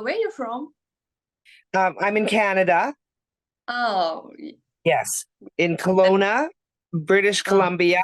Where you from? I'm in Canada. Oh, Yes, in and Kelowna, British uh, Columbia,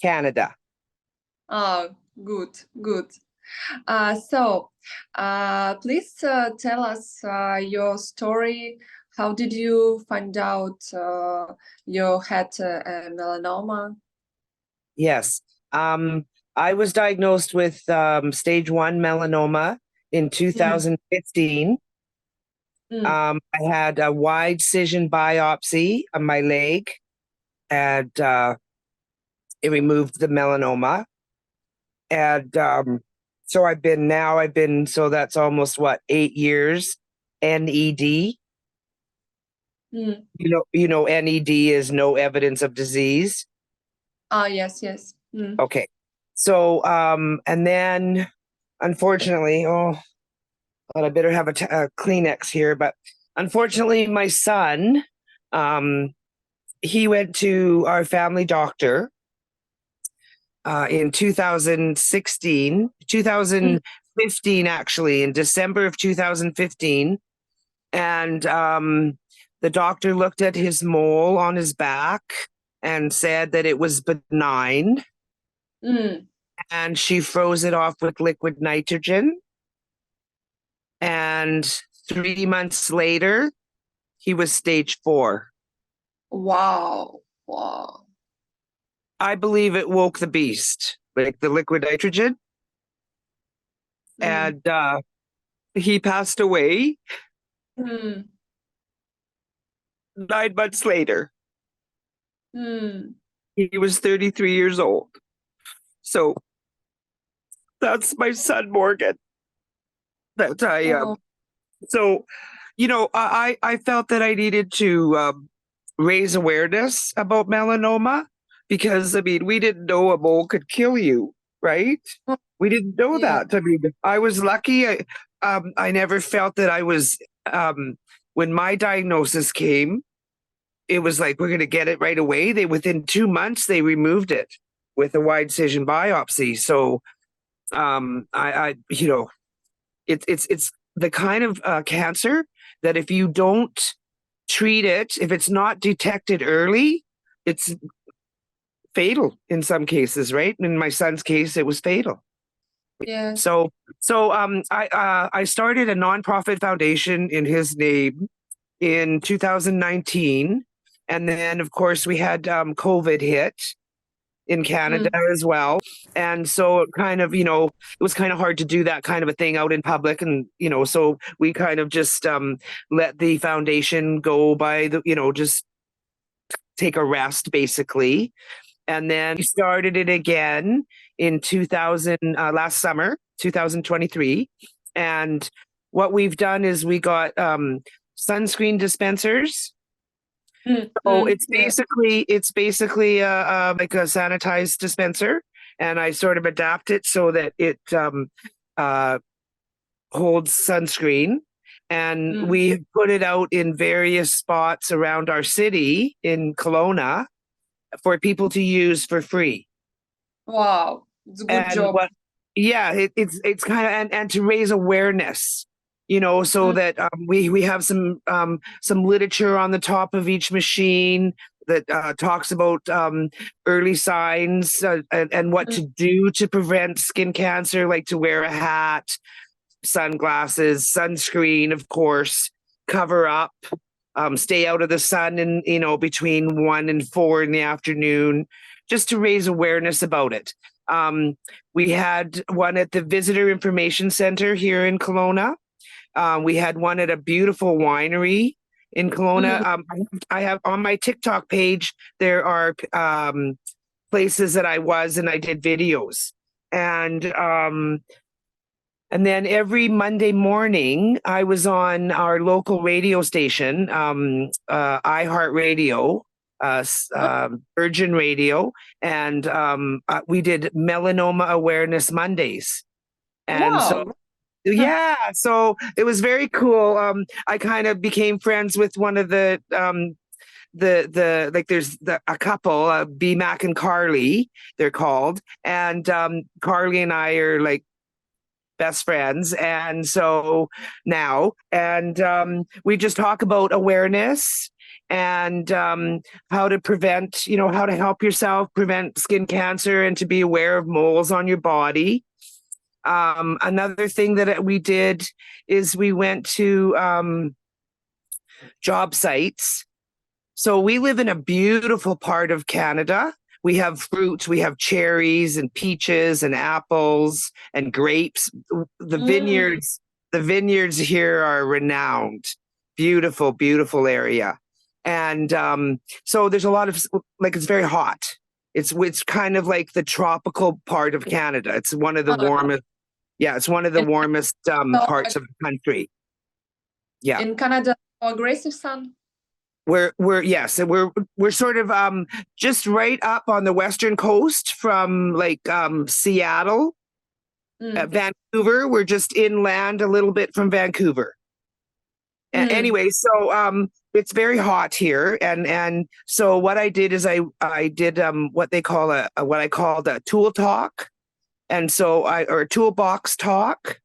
Canada. oh, good, good. Please tell us your story. How did you find out you had a melanoma? Yes. Um, I was diagnosed with stage one melanoma in Mm, 2015. mm, I had a wide incision biopsy on my leg, and it removed the melanoma. And so so that's almost what, 8 years, NED. mm. NED is no evidence of disease. Ah, yes, yes. Mm. Okay. So, and then unfortunately, but I better have a Kleenex here. But unfortunately, my son, um, he went to our family doctor in 2016, Mm, 2015, actually, in December of 2015. And the doctor looked at his mole on his back and said that it was benign. mm. And she froze it off with liquid nitrogen. And 3 months later, he was stage four. Wow, wow. I believe it woke the beast, like the liquid nitrogen. Mm, And he passed away mm, 9 months later. mm. He was 33 years old. So that's my son, Morgan. That I Oh, so I felt that I needed to raise awareness about melanoma because I mean we didn't know a mole could kill you, right? We didn't know yeah. that. I mean, I was lucky. I never felt that I was when my diagnosis came, it was like we're going to get it right away. They within 2 months they removed it with a wide incision biopsy. So I it's the kind of cancer that if you don't treat it, if it's not detected early, it's fatal in some cases, right? In my son's case, it was fatal. Yes. So I started a nonprofit foundation in his name in 2019, and then of course we had COVID hit in Canada Mm, as well. And so it kind of, it was kind of hard to do that kind of a thing out in public. And, so we kind of just let the foundation go by just take a rest basically. And then we started it again in 2000, last summer, 2023. And what we've done is we got sunscreen dispensers. mm, Oh, mm. Yeah. it's basically like a sanitized dispenser, and I sort of adapt it so that it uh, holds sunscreen. And Mm. we put it out in various spots around our city in Kelowna for people to use for free. Wow, it's a good And job. what yeah, it's kind of and to raise awareness, so Mm, that we have some literature on the top of each machine that talks about early signs, and what mm, to do to prevent skin cancer, like to wear a hat, sunglasses, sunscreen, of course, cover up, stay out of the sun, and between 1 and 4 in the afternoon, just to raise awareness about it. We had one at the Visitor Information Center here in Kelowna. We had one at a beautiful winery in Kelowna. mm. I have on my TikTok page, there are places that I was and I did videos. And then every Monday morning, I was on our local radio station, iHeartRadio, Virgin Radio, and we did Melanoma Awareness Mondays. And so, Wow. yeah, so it was very cool. I kind of became friends with one of the like there's a couple, B Mac and Carly, they're called, and Carly and I are like best friends. And so now, and we just talk about awareness and how to prevent, how to help yourself prevent skin cancer and to be aware of moles on your body. Another thing that we did is we went to job sites. So we live in a beautiful part of Canada. We have fruit, we have cherries and peaches and apples and grapes. The Mm. vineyards, the vineyards here are renowned. Beautiful, beautiful area. And so there's a lot of, like, it's very hot. It's kind of like the tropical part of Canada. It's one of the warmest. Yeah, it's one of the In, warmest so, parts of the country. Yeah. in Canada, aggressive sun. Yes, we're sort of just right up on the western coast from like Seattle, Mm. Vancouver. We're just inland a little bit from Vancouver. Mm. Anyway, so it's very hot here, and so what I did is I did what they call what I called a tool talk, and so or a toolbox talk,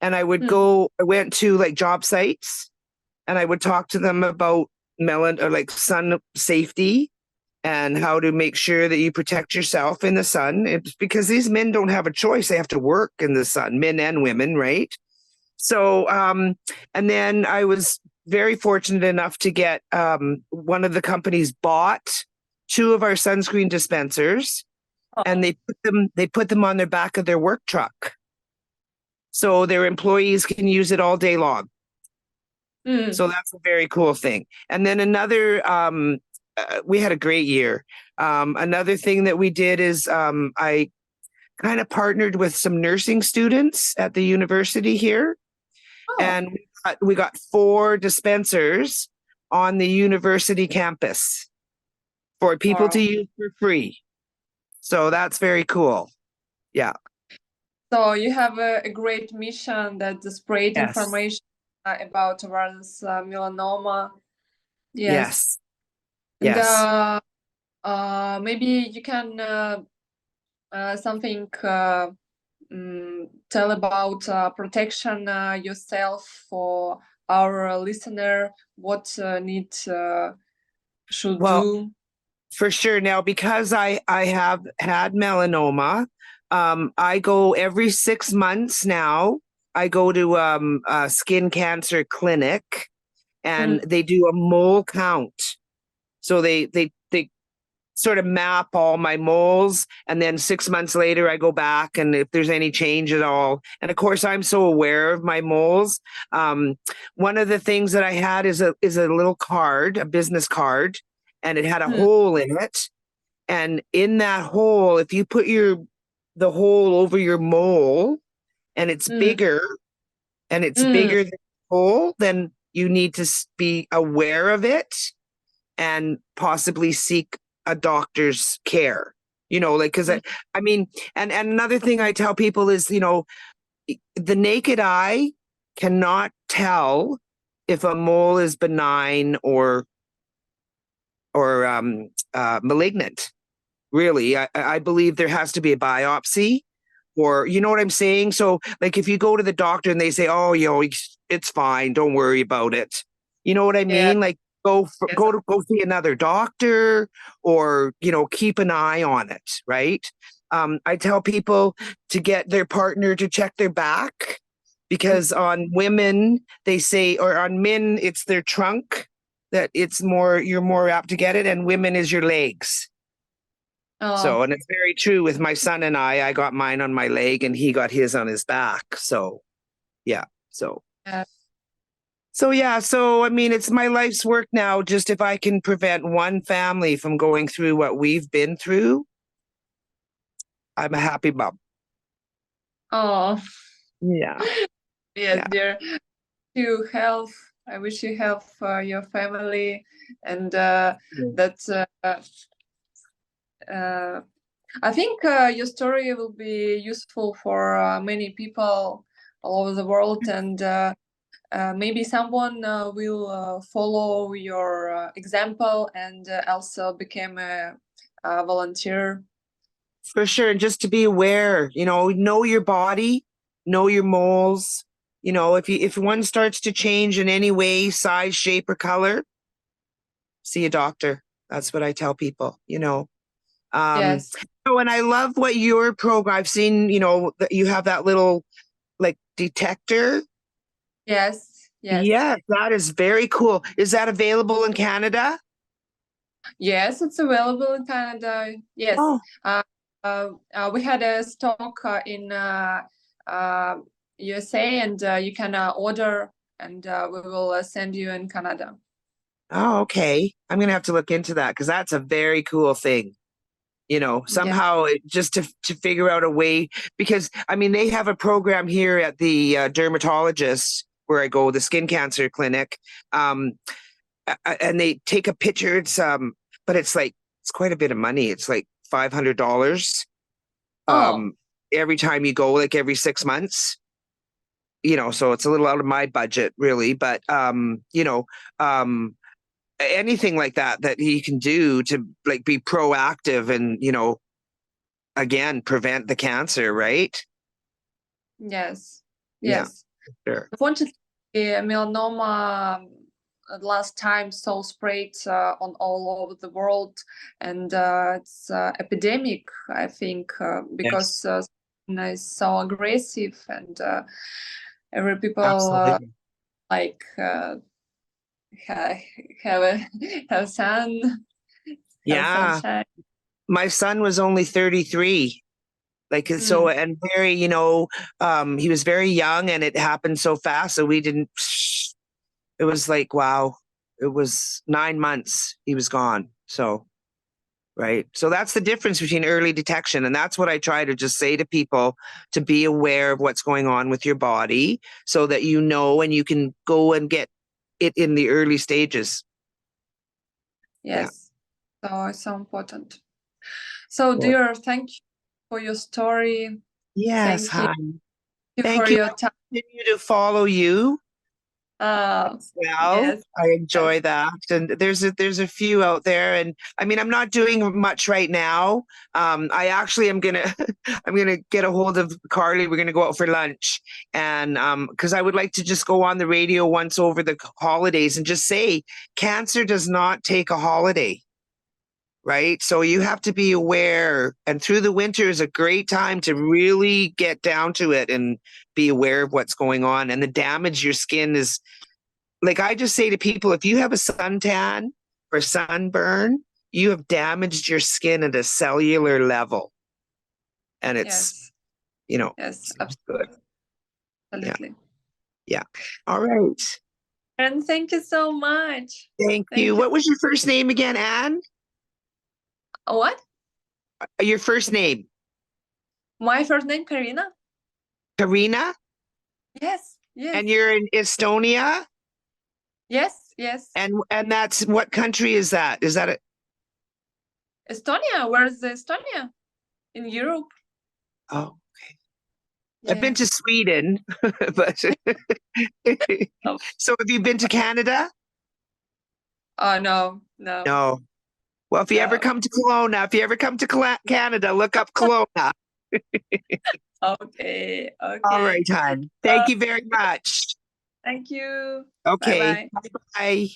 and I Mm. went to like job sites, and I would talk to them about or like sun safety and how to make sure that you protect yourself in the sun. It's because these men don't have a choice. They have to work in the sun, men and women, right? So, and then I was very fortunate enough to get one of the companies bought two of our sunscreen dispensers, and Oh. they put them on their back of their work truck. So their employees can use it all day long. Mm. So that's a very cool thing. And then another, we had a great year. Another thing that we did is I kind of partnered with some nursing students at the university here, Oh. and we got 4 dispensers on the university campus for people to Wow. use for free. So that's very cool. Yeah. So you have a great mission that to spread Yes. information about awareness melanoma. Yes. Yes. And Yes. maybe you can something tell about protection yourself for our listener. What need should Well, do? for sure. Now, because I have had melanoma, I go every 6 months now. I go to a skin cancer clinic, and Mm. they do a mole count. So they sort of map all my moles, and then 6 months later I go back, and if there's any change at all. And of course, I'm so aware of my moles. One of the things that I had is a little card, a business card, and it had a Mm. hole in it. And in that hole, if you put the hole over your mole, and it's Mm. bigger, Mm. than the hole, then you need to be aware of it and possibly seek a doctor's care. Like, because Mm. I mean, and another thing I tell people is, the naked eye cannot tell if a mole is benign or malignant. Really, I believe there has to be a biopsy, or you know what I'm saying. So, like, if you go to the doctor and they say, "Oh, it's fine, don't worry about it," you know what I Yeah. mean? Like, Yes. go see another doctor, or keep an eye on it, right? I tell people to get their partner to check their back, because on women they say, or on men it's their trunk that you're more apt to get it, and women is your legs. Oh. So, and it's very true with my son and I got mine on my leg and he got his on his back. So, yeah. So, Yeah. yeah. So, I mean, it's my life's work now. Just if I can prevent one family from going through what we've been through, I'm a happy mom. Oh. Yeah. Yes, Yeah. dear. You health. I wish you health for your family, and that I think your story will be useful for many people all over the world, and maybe someone will follow your example and also become a volunteer. For sure. And just to be aware, know your body, know your moles. You know, if one starts to change in any way, size, shape, or color, see a doctor. That's what I tell people, you know. Yes. Oh, and I love what your program, I've seen, you know, that you have that little like detector. Yes. Yes. Yeah, that is very cool. Is that available in Canada? Yes, it's available in Canada. Yes. Oh, We had a stock in uh, USA, and you can order, and we will send you in Canada. oh, okay. I'm gonna have to look into that because that's a very cool thing. You know, Yeah. somehow just to figure out a way, because I mean they have a program here at the dermatologist where I go, the skin cancer clinic, um, and they take a picture. It's but it's like it's quite a bit of money. It's like $500 Oh, every time you go, like every 6 months. You know, so it's a little out of my budget, really. But you know, anything like that he can do to like be proactive and you know again prevent the cancer, right? yes. Yeah, Yes. sure. Unfortunately, melanoma last time so spread on all over the world, and it's epidemic, I think, Yes, because is so aggressive, and every people absolutely. like ha- have a have sun, have Yeah, sunshine. my son was only 33. Like so, Mm, and very, you know, he was very young and it happened so fast. So we didn't, it was like, wow, it was 9 months he was gone. So, right. So that's the difference between early detection. And that's what I try to just say to people, to be aware of what's going on with your body so that you know and you can go and get it in the early stages. Yeah. yes, so it's so important. So, Cool. dear, thank you for your story. Yes. Thank you Hi. for Thank you. your I'll time. continue to follow you Uh, as well. yes, I yes, enjoy that. And there's a few out there. And I mean, I'm not doing much right now. I actually am gonna I'm gonna get a hold of Carly. We're gonna go out for lunch. And because I would like to just go on the radio once over the holidays and just say cancer does not take a holiday. Right. So you have to be aware. And through the winter is a great time to really get down to it and be aware of what's going on. And the damage your skin is, like I just say to people, if you have a suntan or sunburn, you have damaged your skin at a cellular level. And it's, yes, you know, yes, it's good. Yeah. absolutely. Yeah. All right. And thank you so much. Thank you. Thank you. What was your first name again, Anne? What? Your first name? My first name, Karina? Karina? Yes, yes, And you're in Estonia? yes, yes. And that's what country is that? Is that a Estonia, where's Estonia? In Europe? oh, I've been to Yes. Sweden, but Oh, so have you been to Canada? oh no, no, No. Well, if you ever no. come to Kelowna, if you ever come to Canada, look up Kelowna. Okay, All okay. right, hon. Uh, Thank you very much. Thank you. Bye Okay. bye. Bye bye.